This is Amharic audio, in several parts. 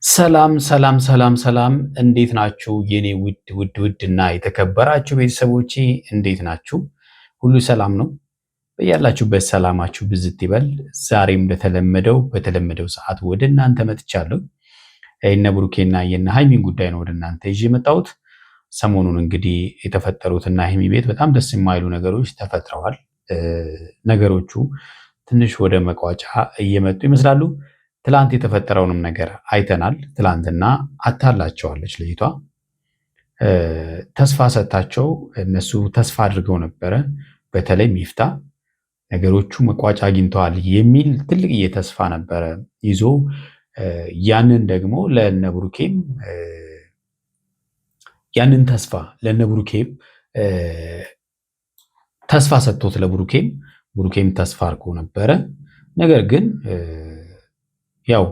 ሰላም ሰላም ሰላም ሰላም እንዴት ናችሁ? የኔ ውድና የተከበራችሁ ቤተሰቦቼ እንዴት ናችሁ? ሁሉ ሰላም ነው? በያላችሁበት ሰላማችሁ ብዝት ይበል። ዛሬም በተለመደው ሰዓት ወደ እናንተ መጥቻለሁ። የነ ብሩኬና የነ ሃይሚን ጉዳይ ነው ወደ እናንተ ይዤ የመጣሁት። ሰሞኑን እንግዲህ የተፈጠሩትና ሃይሚ ቤት በጣም ደስ የማይሉ ነገሮች ተፈጥረዋል። ነገሮቹ ትንሽ ወደ መቋጫ እየመጡ ይመስላሉ። ትላንት የተፈጠረውንም ነገር አይተናል። ትላንትና አታላቸዋለች ልጅቷ። ተስፋ ሰጥታቸው እነሱ ተስፋ አድርገው ነበረ። በተለይ ሚፍታ ነገሮቹ መቋጫ አግኝተዋል የሚል ትልቅዬ ተስፋ ነበረ ይዞ ያንን ደግሞ ለነብሩኬም ያንን ተስፋ ለነብሩኬም ተስፋ ሰጥቶት ብሩኬም ተስፋ አድርጎ ነበረ። ነገር ግን ያው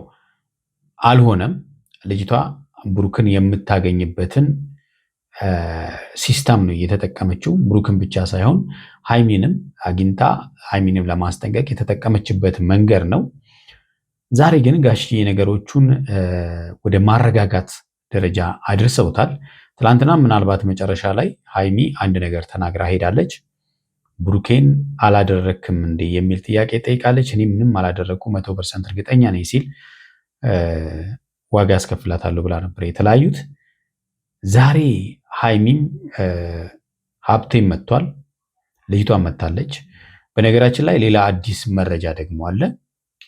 አልሆነም። ልጅቷ ብሩክን የምታገኝበትን ሲስተም ነው እየተጠቀመችው። ብሩክን ብቻ ሳይሆን ሃይሚንም አግኝታ ሃይሚንም ለማስጠንቀቅ የተጠቀመችበት መንገድ ነው። ዛሬ ግን ጋሽዬ ነገሮቹን ወደ ማረጋጋት ደረጃ አድርሰውታል። ትላንትና ምናልባት መጨረሻ ላይ ሃይሚ አንድ ነገር ተናግራ ሄዳለች። ብሩኬን አላደረክም እንዴ የሚል ጥያቄ ጠይቃለች። እኔ ምንም አላደረኩም 100% እርግጠኛ ነኝ ሲል ዋጋ ያስከፍላታለሁ ብላ ነበር የተለያዩት። ዛሬ ሃይሚም ሀብቴም መጥቷል፣ ልጅቷን መጥታለች። በነገራችን ላይ ሌላ አዲስ መረጃ ደግሞ አለ።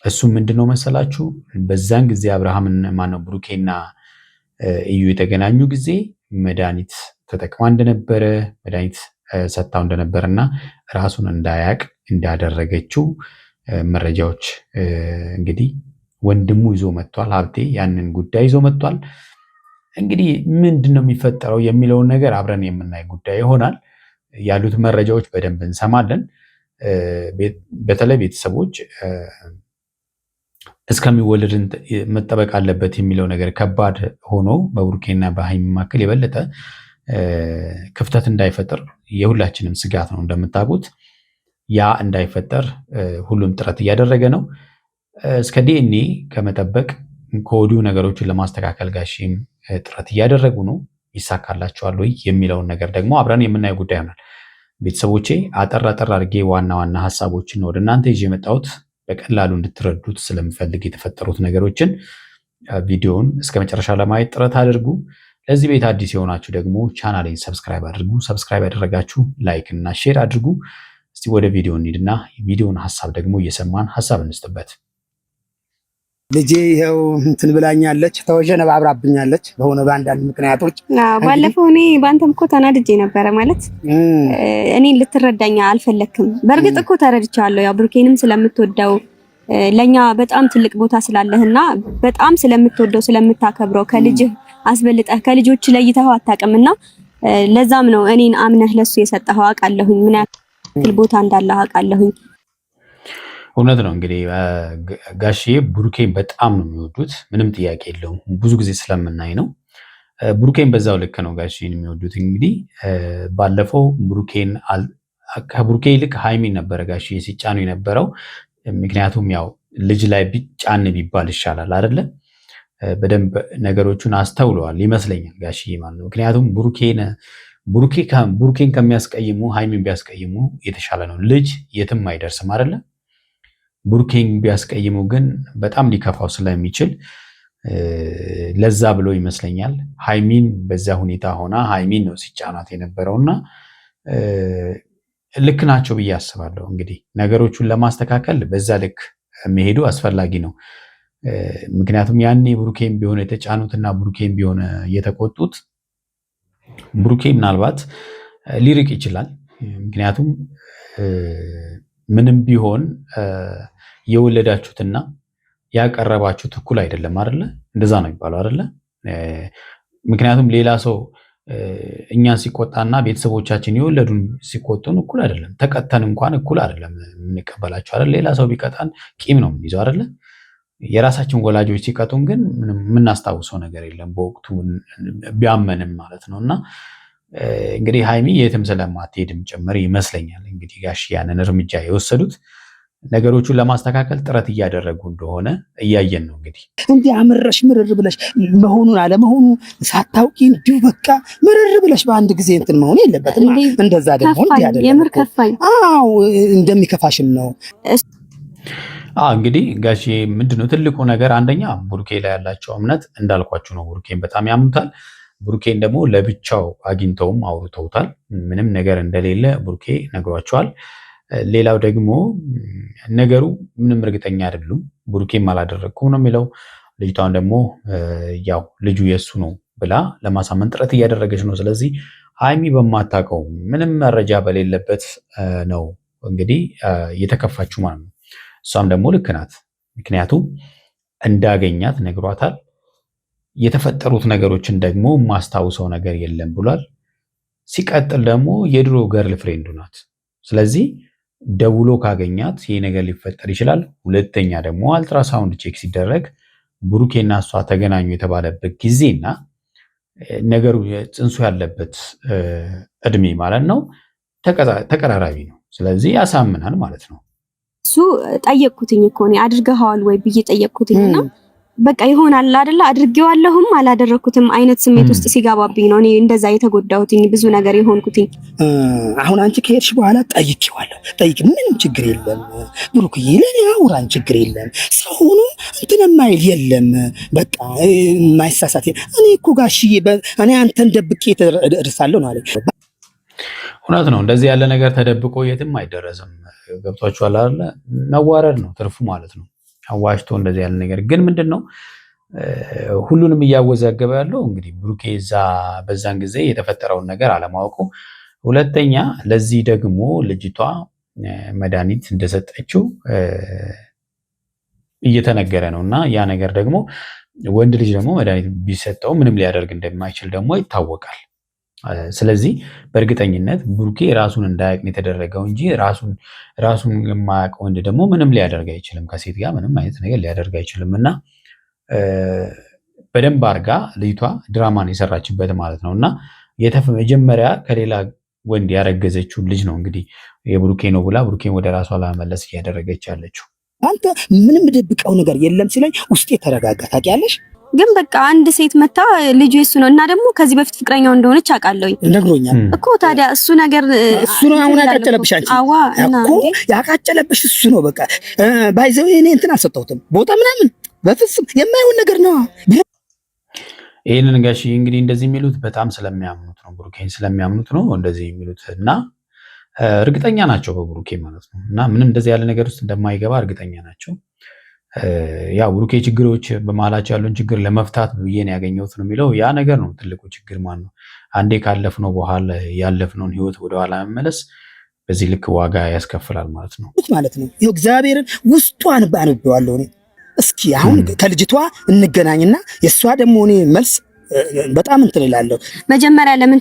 እሱ ምንድነው መሰላችሁ? በዛን ጊዜ አብርሃምን ማነው ብሩኬና እዩ የተገናኙ ጊዜ መድኃኒት ተጠቅማ እንደነበረ መድኃኒት ሰጥታው እንደነበረና ራሱን እንዳያቅ እንዳደረገችው መረጃዎች እንግዲህ ወንድሙ ይዞ መጥቷል። ሀብቴ ያንን ጉዳይ ይዞ መጥቷል። እንግዲህ ምንድነው የሚፈጠረው የሚለውን ነገር አብረን የምናይ ጉዳይ ይሆናል። ያሉት መረጃዎች በደንብ እንሰማለን። በተለይ ቤተሰቦች እስከሚወለድ መጠበቅ አለበት የሚለው ነገር ከባድ ሆኖ በብሩኬና በሃይሚ መካከል የበለጠ ክፍተት እንዳይፈጠር የሁላችንም ስጋት ነው። እንደምታውቁት ያ እንዳይፈጠር ሁሉም ጥረት እያደረገ ነው። እስከ ዲኤንኤ ከመጠበቅ ከወዲሁ ነገሮችን ለማስተካከል ጋሽም ጥረት እያደረጉ ነው። ይሳካላቸዋል ወይ የሚለውን ነገር ደግሞ አብረን የምናየው ጉዳይ ይሆናል። ቤተሰቦቼ አጠር አድርጌ ዋና ዋና ሀሳቦችን ወደ እናንተ ይዤ የመጣሁት በቀላሉ እንድትረዱት ስለምፈልግ የተፈጠሩት ነገሮችን ቪዲዮውን እስከ መጨረሻ ለማየት ጥረት አድርጉ። ለዚህ ቤት አዲስ የሆናችሁ ደግሞ ቻናሌን ሰብስክራይብ አድርጉ። ሰብስክራይብ ያደረጋችሁ ላይክ እና ሼር አድርጉ። እስቲ ወደ ቪዲዮ እንሂድና የቪዲዮውን ሀሳብ ደግሞ እየሰማን ሀሳብ እንስጥበት። ልጄ ይኸው እንትን ብላኛለች፣ ተወጀነባብራብኛለች በሆነ በአንዳንድ ምክንያቶች። ባለፈው እኔ በአንተም እኮ ተናድጄ ነበረ ማለት እኔን ልትረዳኛ አልፈለክም። በእርግጥ እኮ ተረድቻለሁ። ያው ብሩኬንም ስለምትወደው ለኛ በጣም ትልቅ ቦታ ስላለህና በጣም ስለምትወደው ስለምታከብረው ከልጅህ አስበልጠህ ከልጆች ለይተህ አታውቅምና ለዛም ነው እኔን አምነህ ለሱ የሰጠኸው። አውቃለሁኝ ምን ያክል ቦታ እንዳለህ አውቃለሁኝ። እውነት ነው። እንግዲህ ጋሽዬ ብሩኬን በጣም ነው የሚወዱት፣ ምንም ጥያቄ የለውም። ብዙ ጊዜ ስለምናይ ነው። ብሩኬን በዛው ልክ ነው ጋሽዬን የሚወዱት። እንግዲህ ባለፈው ከብሩኬ ይልቅ ሃይሚን ነበረ ጋሽዬ ሲጫኑ የነበረው። ምክንያቱም ያው ልጅ ላይ ቢጫን ቢባል ይሻላል አይደለ? በደንብ ነገሮቹን አስተውለዋል ይመስለኛል ጋሽዬ ማለት ነው። ምክንያቱም ብሩኬን ከሚያስቀይሙ ሃይሚን ቢያስቀይሙ የተሻለ ነው። ልጅ የትም አይደርስም አይደለ? ብሩኬን ቢያስቀይሙ ግን በጣም ሊከፋው ስለሚችል ለዛ ብሎ ይመስለኛል ሃይሚን በዛ ሁኔታ ሆና ሃይሚን ነው ሲጫናት የነበረውና ልክ ናቸው ብዬ አስባለሁ። እንግዲህ ነገሮቹን ለማስተካከል በዛ ልክ መሄዱ አስፈላጊ ነው። ምክንያቱም ያኔ ብሩኬን ቢሆን የተጫኑትና ብሩኬን ቢሆን የተቆጡት ብሩኬ ምናልባት ሊርቅ ይችላል። ምክንያቱም ምንም ቢሆን የወለዳችሁትና ያቀረባችሁት እኩል አይደለም አይደለ? እንደዛ ነው የሚባለው አይደለ? ምክንያቱም ሌላ ሰው እኛን ሲቆጣና ቤተሰቦቻችን የወለዱን ሲቆጡን እኩል አይደለም። ተቀጥተን እንኳን እኩል አይደለም የምንቀበላቸው አይደል? ሌላ ሰው ቢቀጣን ቂም ነው የምንይዘው አይደለ? የራሳችን ወላጆች ሲቀጡን ግን የምናስታውሰው ነገር የለም በወቅቱ ቢያመንም ማለት ነው። እና እንግዲህ ሃይሚ የትም ስለማትሄድም ጭምር ይመስለኛል እንግዲህ ጋሽ ያንን እርምጃ የወሰዱት። ነገሮቹን ለማስተካከል ጥረት እያደረጉ እንደሆነ እያየን ነው። እንግዲህ እንዲህ አምረሽ ምርር ብለሽ መሆኑን አለመሆኑ ሳታውቂ እንዲሁ በቃ ምርር ብለሽ በአንድ ጊዜ እንትን መሆን የለበትም። እንደዛ ደግሞ የምር ከፋኝ። አዎ እንደሚከፋሽም ነው። እንግዲህ ጋሼ ምንድነው ትልቁ ነገር አንደኛ ቡሩኬ ላይ ያላቸው እምነት እንዳልኳችሁ ነው። ቡሩኬን በጣም ያምኑታል። ቡሩኬን ደግሞ ለብቻው አግኝተውም አውርተውታል። ምንም ነገር እንደሌለ ቡሩኬ ነግሯቸዋል። ሌላው ደግሞ ነገሩ ምንም እርግጠኛ አይደሉም። ቡሩኬም አላደረግኩም ነው የሚለው። ልጅቷን ደግሞ ያው ልጁ የሱ ነው ብላ ለማሳመን ጥረት እያደረገች ነው። ስለዚህ ሀይሚ በማታውቀው ምንም መረጃ በሌለበት ነው እንግዲህ እየተከፋችሁ ማለት ነው። እሷም ደግሞ ልክ ናት። ምክንያቱም እንዳገኛት ነግሯታል። የተፈጠሩት ነገሮችን ደግሞ ማስታውሰው ነገር የለም ብሏል። ሲቀጥል ደግሞ የድሮ ገርል ፍሬንዱ ናት። ስለዚህ ደውሎ ካገኛት ይሄ ነገር ሊፈጠር ይችላል። ሁለተኛ ደግሞ አልትራሳውንድ ቼክ ሲደረግ ቡሩኬና እሷ ተገናኙ የተባለበት ጊዜና ነገሩ ጽንሱ ያለበት እድሜ ማለት ነው ተቀራራቢ ነው። ስለዚህ ያሳምናል ማለት ነው። እሱ ጠየቅኩትኝ እኮ እኔ አድርገኸዋል ወይ ብዬ ጠየቅኩትኝና በቃ ይሆናል አይደለ አድርጌዋለሁም አላደረኩትም አይነት ስሜት ውስጥ ሲጋባብኝ ነው እኔ እንደዛ የተጎዳሁትኝ ብዙ ነገር የሆንኩትኝ። አሁን አንቺ ከሄድሽ በኋላ ጠይቄዋለሁ። ምንም ችግር የለም ብሩክዬ፣ ለኔ አውራን ችግር የለም። ሰው ሆኖ እንትን የማይል የለም። በቃ የማይሳሳት እኔ እኮ ጋሽዬ እኔ አንተን ደብቄ እደርሳለሁ ነው አለ። እውነት ነው። እንደዚህ ያለ ነገር ተደብቆ የትም አይደረስም። ገብቷችኋል አይደለ? መዋረድ ነው ትርፉ ማለት ነው። አዋሽቶ እንደዚህ ያለ ነገር ግን ምንድነው ሁሉንም እያወዛገበ ያለው እንግዲህ ብሩኬ በዛን ጊዜ የተፈጠረውን ነገር አለማወቁ፣ ሁለተኛ ለዚህ ደግሞ ልጅቷ መድኃኒት እንደሰጠችው እየተነገረ ነው እና ያ ነገር ደግሞ ወንድ ልጅ ደግሞ መድኃኒት ቢሰጠው ምንም ሊያደርግ እንደማይችል ደግሞ ይታወቃል። ስለዚህ በእርግጠኝነት ብሩኬ ራሱን እንዳያውቅ የተደረገው እንጂ ራሱን የማያውቅ ወንድ ደግሞ ምንም ሊያደርግ አይችልም። ከሴት ጋር ምንም አይነት ነገር ሊያደርግ አይችልም እና በደንብ አድርጋ ልጅቷ ድራማን የሰራችበት ማለት ነው እና መጀመሪያ ከሌላ ወንድ ያረገዘችውን ልጅ ነው እንግዲህ የብሩኬ ነው ብላ ብሩኬን ወደ ራሷ ለመመለስ እያደረገች ያለችው። አንተ ምንም ደብቀው ነገር የለም ሲለኝ ውስጤ ተረጋጋ። ታውቂያለሽ ግን በቃ አንድ ሴት መታ ልጁ እሱ ነው እና ደግሞ ከዚህ በፊት ፍቅረኛው እንደሆነች አውቃለሁኝ ነግሮኛል እኮ። ታዲያ እሱ ነገር እሱ ነው አሁን ያቃጨለብሽ አንቺ እኮ ያቃጨለብሽ እሱ ነው። በቃ ባይዘው እኔ እንትን አልሰጠሁትም ቦታ ምናምን በፍጹም የማይሆን ነገር ነው። ይሄንን ጋሽ እንግዲህ እንደዚህ የሚሉት በጣም ስለሚያምኑት ነው፣ ብሩኬን ስለሚያምኑት ነው እንደዚህ የሚሉት እና እርግጠኛ ናቸው በብሩኬ ማለት ነው እና ምንም እንደዚህ ያለ ነገር ውስጥ እንደማይገባ እርግጠኛ ናቸው። ያው ብሩኬ ችግሮች በመሀላቸው ያለውን ችግር ለመፍታት ብዬ ነው ያገኘሁት ነው የሚለው። ያ ነገር ነው ትልቁ ችግር ማለት ነው። አንዴ ካለፍነው በኋላ ያለፍነውን ህይወት ወደኋላ መመለስ በዚህ ልክ ዋጋ ያስከፍላል ማለት ነው ነው። ይኸው እግዚአብሔርን ውስጧን አንብቤዋለሁ እኔ። እስኪ አሁን ከልጅቷ እንገናኝና የእሷ ደግሞ እኔ መልስ በጣም እንትን እላለሁ። መጀመሪያ ለምን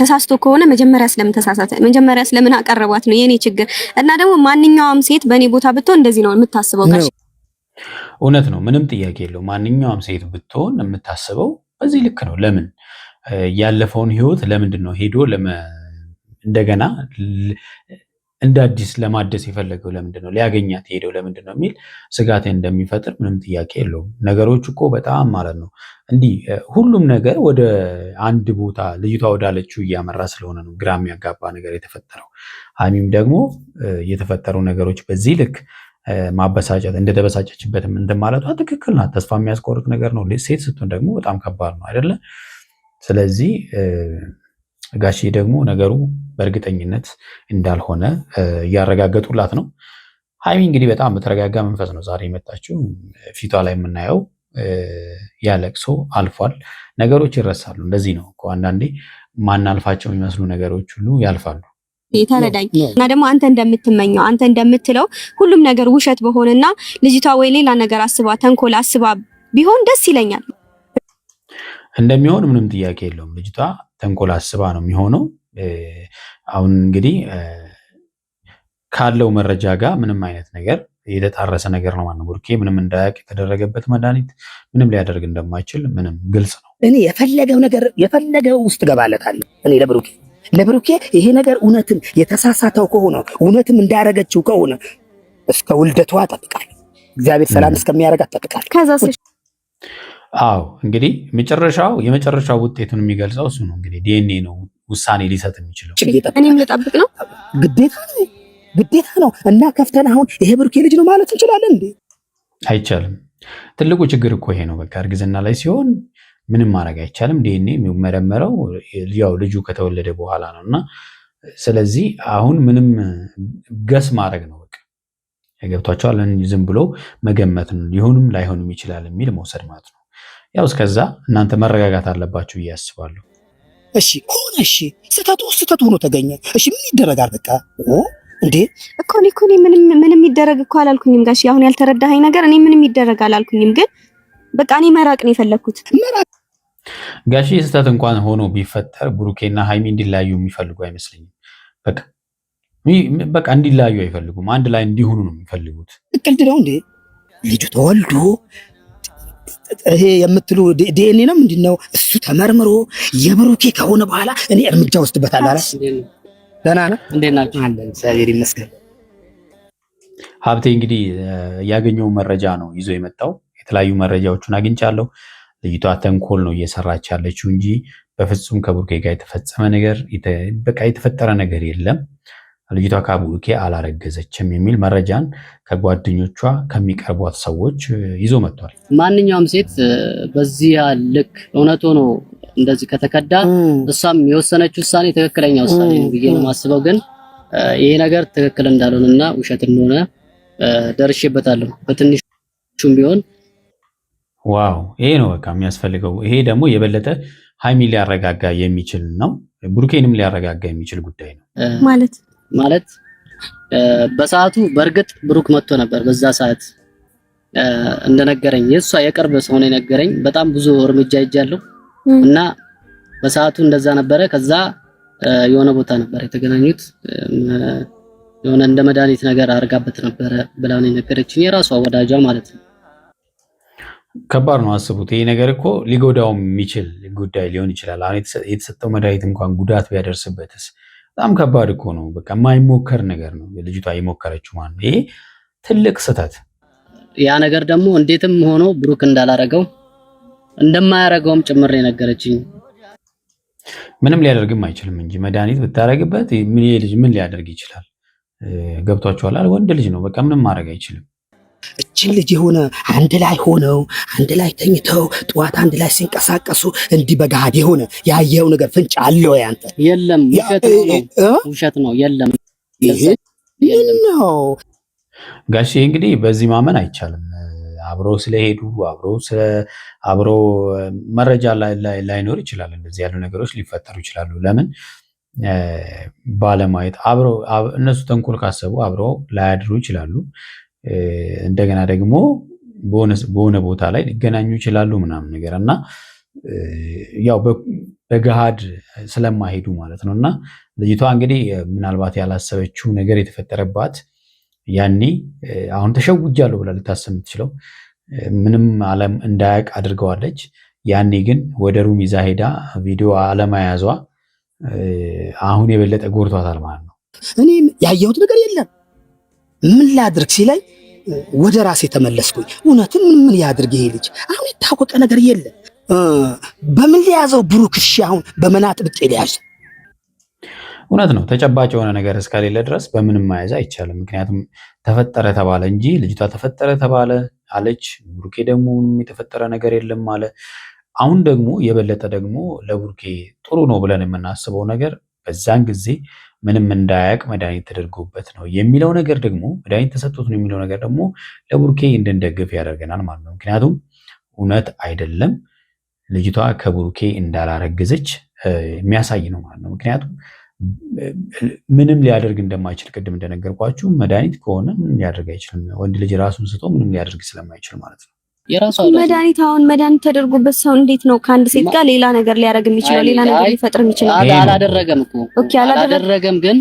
ተሳስቶ ከሆነ መጀመሪያ ስለምን ተሳሳተ፣ መጀመሪያ ስለምን አቀረቧት ነው የኔ ችግር። እና ደግሞ ማንኛውም ሴት በእኔ ቦታ ብትሆን እንደዚህ ነው የምታስበው ጋሽ። እውነት ነው፣ ምንም ጥያቄ የለው። ማንኛውም ሴት ብትሆን የምታስበው በዚህ ልክ ነው። ለምን ያለፈውን ህይወት ለምንድን ነው ሄዶ እንደገና እንደ አዲስ ለማደስ የፈለገው ለምንድን ነው? ሊያገኛት ሄደው ለምንድን ነው የሚል ስጋት እንደሚፈጥር ምንም ጥያቄ የለውም። ነገሮች እኮ በጣም ማለት ነው እንዲህ ሁሉም ነገር ወደ አንድ ቦታ ልጅቷ ወዳለችው እያመራ ስለሆነ ነው ግራ የሚያጋባ ነገር የተፈጠረው። ሀይሚም ደግሞ የተፈጠሩ ነገሮች በዚህ ልክ ማበሳጨት እንደተበሳጨችበት እንትን ማለቷ ትክክል ናት። ተስፋ የሚያስቆርጥ ነገር ነው። ሴት ስትሆን ደግሞ በጣም ከባድ ነው አይደለ? ስለዚህ ጋሼ ደግሞ ነገሩ በእርግጠኝነት እንዳልሆነ እያረጋገጡላት ነው። ሀይሚ እንግዲህ በጣም በተረጋጋ መንፈስ ነው ዛሬ የመጣችው። ፊቷ ላይ የምናየው ያለቅሶ አልፏል። ነገሮች ይረሳሉ። እንደዚህ ነው እኮ አንዳንዴ ማናልፋቸው የሚመስሉ ነገሮች ሁሉ ያልፋሉ። ተረዳኝ እና ደግሞ አንተ እንደምትመኘው አንተ እንደምትለው ሁሉም ነገር ውሸት በሆነና ልጅቷ ወይ ሌላ ነገር አስባ ተንኮል አስባ ቢሆን ደስ ይለኛል። እንደሚሆን ምንም ጥያቄ የለውም። ልጅቷ ተንኮል አስባ ነው የሚሆነው። አሁን እንግዲህ ካለው መረጃ ጋር ምንም አይነት ነገር የተጣረሰ ነገር ነው ማለት ነው። ቡርኬ ምንም እንዳያውቅ የተደረገበት መድኃኒት ምንም ሊያደርግ እንደማይችል ምንም ግልጽ ነው። እኔ የፈለገው ውስጥ ገባለታለሁ። እኔ ለብሩኬ ይሄ ነገር እውነትም የተሳሳተው ከሆነ እውነትም እንዳረገችው ከሆነ እስከ ውልደቷ እጠብቃለሁ። እግዚአብሔር ሰላም እስከሚያደርጋት እጠብቃለሁ። ከዛስ? አዎ እንግዲህ የመጨረሻው ውጤቱን የሚገልጸው እሱ ነው። እንግዲህ ዲኤንኤ ነው ውሳኔ ሊሰጥ የሚችለው። እኔም ልጠብቅ ነው፣ ግዴታ ነው። እና ከፍተን አሁን ይሄ ብሩኬ ልጅ ነው ማለት እንችላለን እንዴ? አይቻልም። ትልቁ ችግር እኮ ይሄ ነው። በቃ እርግዝና ላይ ሲሆን ምንም ማድረግ አይቻልም። ዲኤንኤ የሚመረመረው ያው ልጁ ከተወለደ በኋላ ነው እና ስለዚህ አሁን ምንም ገስ ማድረግ ነው። በቃ ገብቷቸዋል። ዝም ብሎ መገመት ነው። ሊሆንም ላይሆንም ይችላል የሚል መውሰድ ማለት ነው። ያው እስከዛ እናንተ መረጋጋት አለባችሁ ብዬ አስባለሁ። እሺ ሆነ፣ እሺ ስህተቱ ሆኖ ተገኘ። እሺ ምን ይደረጋል? በቃ እንዴ እኮ እኔ ምንም ይደረግ እኮ አላልኩኝም ጋሽ። አሁን ያልተረዳኸኝ ነገር እኔ ምንም ይደረግ አላልኩኝም፣ ግን በቃ እኔ መራቅ ነው የፈለኩት። ጋሽ ስህተት እንኳን ሆኖ ቢፈጠር ብሩኬና ሃይሚ እንዲለያዩ የሚፈልጉ አይመስለኝም። በቃ እንዲለያዩ አይፈልጉም። አንድ ላይ እንዲሆኑ ነው የሚፈልጉት። እቅልድ ነው እንዴ? ልጁ ተወልዶ ይሄ የምትሉ ዲኤንኤ ነው ምንድነው? እሱ ተመርምሮ የብሩኬ ከሆነ በኋላ እኔ እርምጃ ወስድበታለሁ አለ። ደህና ነህ? እንዴት ናችሁ? አለን እግዚአብሔር ይመስገን። ሀብቴ እንግዲህ ያገኘው መረጃ ነው ይዞ የመጣው። የተለያዩ መረጃዎችን አግኝቻለሁ። ልጅቷ ተንኮል ነው እየሰራች ያለችው እንጂ በፍጹም ከብሩኬ ጋር የተፈጸመ ነገር በቃ የተፈጠረ ነገር የለም። ልጅቷ ከብሩኬ አላረገዘችም የሚል መረጃን ከጓደኞቿ ከሚቀርቧት ሰዎች ይዞ መጥቷል። ማንኛውም ሴት በዚህ ልክ እውነት ሆኖ እንደዚህ ከተከዳ እሷም የወሰነችው ውሳኔ ትክክለኛ ውሳኔ ነው ብዬ ነው የማስበው። ግን ይሄ ነገር ትክክል እንዳልሆነና ውሸት እንደሆነ ደርሼበታለሁ በትንሹም ቢሆን። ዋው ይሄ ነው በቃ የሚያስፈልገው። ይሄ ደግሞ የበለጠ ሃይሚ ሊያረጋጋ የሚችል ነው፣ ብሩኬንም ሊያረጋጋ የሚችል ጉዳይ ነው። ማለት በሰዓቱ በእርግጥ ብሩክ መጥቶ ነበር። በዛ ሰዓት እንደነገረኝ የሷ የቅርብ ሰው ነው የነገረኝ። በጣም ብዙ እርምጃ ይጃለሁ እና በሰዓቱ እንደዛ ነበረ። ከዛ የሆነ ቦታ ነበር የተገናኙት። የሆነ እንደ መድኃኒት ነገር አርጋበት ነበረ ብላ ነው የነገረችኝ፣ የራሷ ወዳጇ ማለት ነው። ከባድ ነው። አስቡት። ይሄ ነገር እኮ ሊጎዳው የሚችል ጉዳይ ሊሆን ይችላል። አሁን የተሰጠው መድኃኒት እንኳን ጉዳት ቢያደርስበትስ? በጣም ከባድ እኮ ነው። በቃ የማይሞከር ነገር ነው ልጅቷ የሞከረችው ማለት ነው። ይሄ ትልቅ ስህተት። ያ ነገር ደግሞ እንዴትም ሆኖ ብሩክ እንዳላረገው እንደማያረገውም ጭምር የነገረችኝ። ምንም ሊያደርግም አይችልም እንጂ መድኃኒት ብታረግበት ምን ሊያደርግ ይችላል? ገብቷችኋል? ወንድ ልጅ ነው። በቃ ምንም ማድረግ አይችልም። እችን ልጅ የሆነ አንድ ላይ ሆነው አንድ ላይ ተኝተው ጠዋት አንድ ላይ ሲንቀሳቀሱ እንዲህ በገሃድ የሆነ ያየው ነገር ፍንጭ አለው? ያንተ የለም፣ ውሸት ነው። የለም ነው ጋሼ። እንግዲህ በዚህ ማመን አይቻልም። አብረው ስለሄዱ አብረው መረጃ ላይኖር ይችላል። እንደዚህ ያሉ ነገሮች ሊፈጠሩ ይችላሉ። ለምን ባለማየት አብረው እነሱ ተንኮል ካሰቡ አብረው ላያድሩ ይችላሉ። እንደገና ደግሞ በሆነ ቦታ ላይ ሊገናኙ ይችላሉ ምናምን ነገር እና ያው በገሃድ ስለማይሄዱ ማለት ነው። እና ልጅቷ እንግዲህ ምናልባት ያላሰበችው ነገር የተፈጠረባት ያኔ አሁን ተሸውጃለሁ ብላ ልታስብ የምትችለው ምንም ዓለም እንዳያውቅ አድርገዋለች። ያኔ ግን ወደ ሩም ይዛ ሄዳ ቪዲዮ አለመያዟ አሁን የበለጠ ጎርቷታል ማለት ነው። እኔም ያየሁት ነገር የለም። ምን ላድርግ ሲለኝ ወደ ራሴ ተመለስኩኝ። እውነትም ምን ያድርግ ይሄ ልጅ? አሁን የታወቀ ነገር የለም። በምን ሊያዘው ብሩክ? እሺ አሁን በመናጥ ብጤ ሊያዝ? እውነት ነው። ተጨባጭ የሆነ ነገር እስከሌለ ድረስ በምንም መያዝ አይቻልም። ምክንያቱም ተፈጠረ ተባለ እንጂ ልጅቷ ተፈጠረ ተባለ አለች፣ ብሩኬ ደግሞ ምንም የተፈጠረ ነገር የለም አለ። አሁን ደግሞ የበለጠ ደግሞ ለብሩኬ ጥሩ ነው ብለን የምናስበው ነገር በዛን ጊዜ ምንም እንዳያውቅ መድኃኒት ተደርጎበት ነው የሚለው ነገር ደግሞ መድኃኒት ተሰጥቶት ነው የሚለው ነገር ደግሞ ለብሩኬ እንድንደግፍ ያደርገናል ማለት ነው። ምክንያቱም እውነት አይደለም ልጅቷ ከብሩኬ እንዳላረገዘች የሚያሳይ ነው ማለት ነው። ምክንያቱም ምንም ሊያደርግ እንደማይችል ቅድም እንደነገርኳችሁ መድኃኒት ከሆነ ምንም ሊያደርግ አይችልም። ወንድ ልጅ ራሱን ስቶ ምንም ሊያደርግ ስለማይችል ማለት ነው። መድኃኒት ተደርጎበት ሰው እንዴት ነው ከአንድ ሴት ጋር ሌላ ነገር ሊያደርግ የሚችለው? ሌላ ነገር ሊፈጥር የሚችለው? አላደረገም እኮ አላደረገም። ግን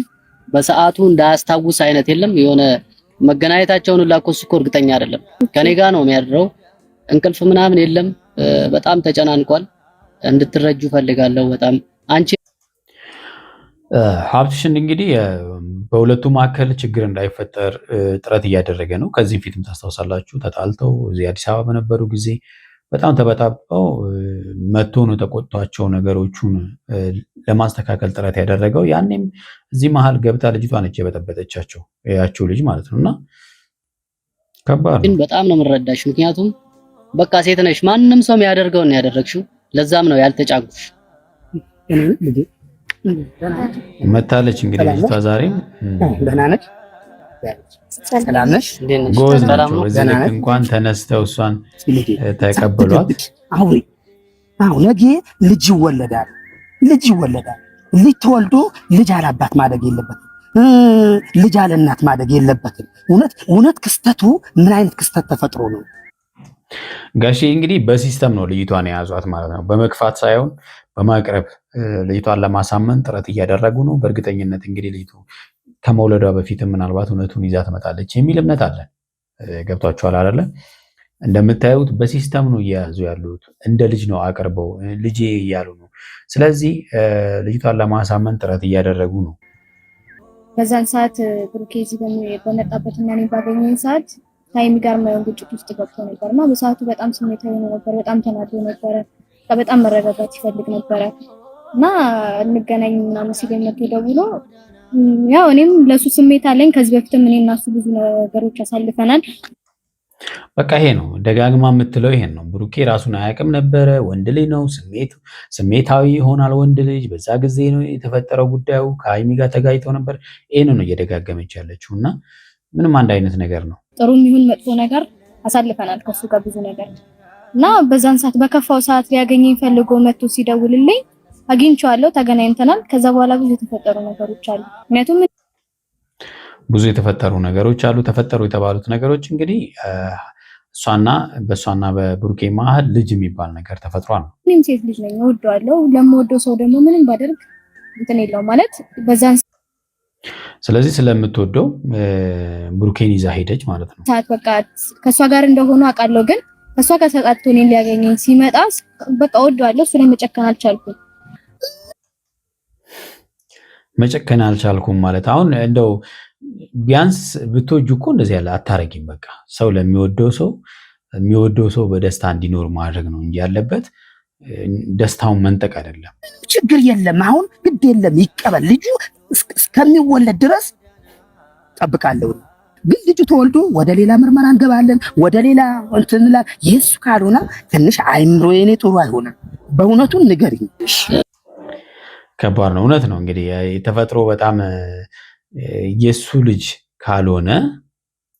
በሰዓቱ እንዳያስታውስ አይነት የለም። የሆነ መገናኘታቸውን ላኮስ እኮ እርግጠኛ አይደለም። ከኔ ጋር ነው የሚያድረው። እንቅልፍ ምናምን የለም። በጣም ተጨናንቋል። እንድትረጁ ፈልጋለሁ። በጣም አንቺ ሀብትሽን እንግዲህ በሁለቱ መካከል ችግር እንዳይፈጠር ጥረት እያደረገ ነው። ከዚህ ፊትም ታስታውሳላችሁ ተጣልተው እዚህ አዲስ አበባ በነበሩ ጊዜ በጣም ተበጣብጠው መጥቶ ነው ተቆጥቷቸው ነገሮቹን ለማስተካከል ጥረት ያደረገው። ያኔም እዚህ መሀል ገብታ ልጅቷ ነች የበጠበጠቻቸው ያቸው ልጅ ማለት ነውና ከባድ ነው። በጣም ነው የምረዳሽ። ምክንያቱም በቃ ሴት ነሽ፣ ማንም ሰው የሚያደርገው ነው ያደረግሽው። ለዛም ነው ያልተጫጉሽ። መታለች እንግዲህ ልጅቷ ዛሬም ደህና ነች። ሰላም ነሽ? ጎዝ ናቸው። በዚህ ልክ እንኳን ተነስተው እሷን ተቀበሏት። አሁን ነገ ልጅ ይወለዳል። ልጅ ተወልዶ ልጅ አላባት ማደግ የለበትም። ልጅ አለ እናት ማደግ የለበትም። እውነት ክስተቱ ምን አይነት ክስተት ተፈጥሮ ነው? ጋሼ እንግዲህ በሲስተም ነው ልጅቷን የያዟት ማለት ነው። በመግፋት ሳይሆን በማቅረብ ልጅቷን ለማሳመን ጥረት እያደረጉ ነው። በእርግጠኝነት እንግዲህ ልጅቱ ከመውለዷ በፊትም ምናልባት እውነቱን ይዛ ትመጣለች የሚል እምነት አለን። ገብቷችኋል አይደለ? እንደምታዩት በሲስተም ነው እየያዙ ያሉት። እንደ ልጅ ነው አቅርበው ልጄ እያሉ ነው። ስለዚህ ልጅቷን ለማሳመን ጥረት እያደረጉ ነው። በዛን ሰዓት ብሩኬ እዚህ በመጣበትና እኔ ባገኘኝ ሰዓት ታይም ጋር ማየውን ግጭት ውስጥ ገብቶ ነበርና በሰዓቱ በጣም ስሜታዊ ነበር። በጣም ተናዶ ነበረ። በጣም መረጋጋት ይፈልግ ነበረ እና እንገናኝ ምናምን ሲለኝ መጥቶ ደውሎ ያው እኔም ለሱ ስሜት አለኝ። ከዚህ በፊትም እኔ እና እሱ ብዙ ነገሮች አሳልፈናል። በቃ ይሄ ነው ደጋግማ የምትለው ይሄን ነው። ብሩኬ ራሱን አያውቅም ነበረ። ወንድ ልጅ ነው፣ ስሜታዊ ይሆናል ወንድ ልጅ። በዛ ጊዜ ነው የተፈጠረው ጉዳዩ። ከሀይሚ ጋር ተጋጭተው ነበር። ይሄን ነው እየደጋገመች ያለችው እና ምንም አንድ አይነት ነገር ነው። ጥሩም ይሁን መጥፎ ነገር አሳልፈናል ከሱ ጋር ብዙ ነገር እና በዛን ሰዓት በከፋው ሰዓት ሊያገኘኝ ፈልጎ መጥቶ ሲደውልልኝ አግኝቼዋለሁ፣ ተገናኝተናል። ከዛ በኋላ ብዙ የተፈጠሩ ነገሮች አሉ። ምክንያቱም ብዙ የተፈጠሩ ነገሮች አሉ። ተፈጠሩ የተባሉት ነገሮች እንግዲህ በእሷና በብሩኬ መሀል ልጅ የሚባል ነገር ተፈጥሯል። እኔም ሴት ልጅ ነኝ፣ እወደዋለሁ። ለምወደው ሰው ደግሞ ምንም ባደርግ እንትን የለውም ማለት በዛን ስለዚህ ስለምትወደው ብሩኬን ይዛ ሄደች ማለት ነው። ሰዓት በቃ ከሷ ጋር እንደሆነ አውቃለሁ፣ ግን ከሷ ጋር ተጣጥቶ እኔን ሊያገኘኝ ሲመጣ በቃ እወደዋለሁ። እሱ ላይ መጨከን አልቻልኩም። መጨከን አልቻልኩም ማለት አሁን እንደው ቢያንስ ብትወጁ እኮ እንደዚህ ያለ አታረጊም። በቃ ሰው የሚወደው ሰው በደስታ እንዲኖር ማድረግ ነው እንጂ ያለበት ደስታውን መንጠቅ አይደለም። ችግር የለም አሁን ግድ የለም ይቀበል። ልጁ እስከሚወለድ ድረስ ጠብቃለሁ። ግን ልጁ ተወልዶ ወደ ሌላ ምርመራ እንገባለን፣ ወደ ሌላ እንትንላ የሱ ካልሆነ ትንሽ አይምሮ የኔ ጥሩ አይሆንም። በእውነቱ ንገሪኝ። ከባድ ነው። እውነት ነው። እንግዲህ የተፈጥሮ በጣም የሱ ልጅ ካልሆነ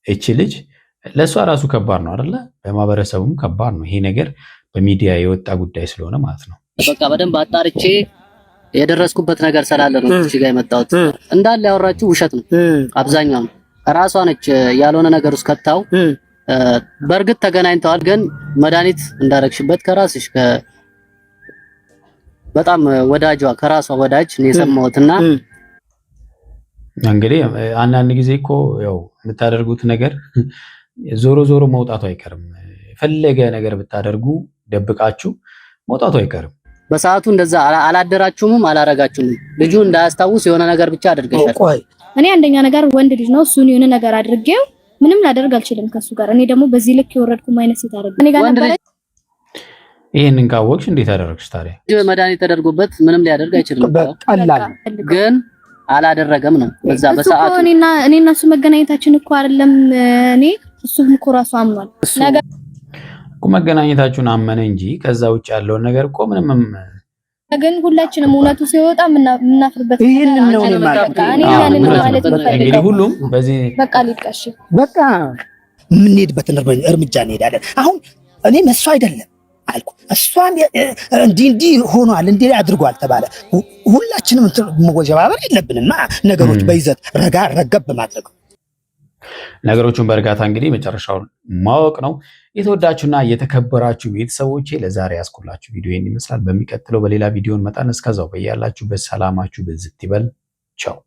እቺ ልጅ ለእሷ ራሱ ከባድ ነው አይደለ? በማህበረሰቡም ከባድ ነው። ይሄ ነገር በሚዲያ የወጣ ጉዳይ ስለሆነ ማለት ነው። በቃ በደንብ አጣርቼ የደረስኩበት ነገር ስላለ ነው እዚህ ጋር የመጣሁት። እንዳለ ያወራችሁ ውሸት ነው አብዛኛው። ራሷ ነች ያልሆነ ነገር ውስጥ ከተው። በእርግጥ ተገናኝተዋል፣ ግን መድኃኒት እንዳረግሽበት ከራስሽ በጣም ወዳጇ ከራሷ ወዳጅ ነው የሰማሁትና እንግዲህ አንዳንድ ጊዜ እኮ ያው የምታደርጉት ነገር ዞሮ ዞሮ መውጣቱ አይቀርም። የፈለገ ነገር ብታደርጉ ደብቃችሁ መውጣቱ አይቀርም። በሰዓቱ እንደዛ አላደራችሁም አላረጋችሁም። ልጁ እንዳያስታውስ የሆነ ነገር ብቻ አድርገሻል። እኔ አንደኛ ነገር ወንድ ልጅ ነው፣ እሱን የሆነ ነገር አድርጌው ምንም ላደርግ አልችልም ከሱ ጋር። እኔ ደግሞ በዚህ ልክ የወረድኩ ማይነስ ይታረግ እኔ ጋር ነበር። ይሄንን ካወቅሽ እንዴት አደረግሽ ታዲያ? መድኃኒት ተደርጎበት ምንም ሊያደርግ አይችልም። ቀላል ግን አላደረገም ነው በዛ በሰዓቱ። እኔና እሱ መገናኘታችን እኮ አይደለም እኔ እሱም እኮ ራሱ አምኗል ነገር እኮ መገናኘታችሁን አመነ እንጂ ከዛ ውጭ ያለውን ነገር እኮ ምንም ግን ሁላችንም እውነቱ ሲወጣ ምናፍርበት ይሄንን ነው ማለት እንግዲህ ሁሉም በዚህ በቃ ሊቀሽ በቃ የምንሄድበትን እርምጃ እንሄዳለን። አሁን እኔ መሱ አይደለም አልኩ እሷን እንዲህ ሆኗል እንዲህ አድርጓል ተባለ። ሁላችንም መወጀባበር የለብንም። ነገሮች በይዘት ረገብ ማድረግ ነገሮቹን በእርጋታ እንግዲህ መጨረሻውን ማወቅ ነው። የተወዳችሁና የተከበራችሁ ቤተሰቦቼ ለዛሬ ያስኩላችሁ ቪዲዮ ይህን ይመስላል። በሚቀጥለው በሌላ ቪዲዮ እንመጣለን። እስከዛው በያላችሁበት ሰላማችሁ ብዝት ይበል። ቻው።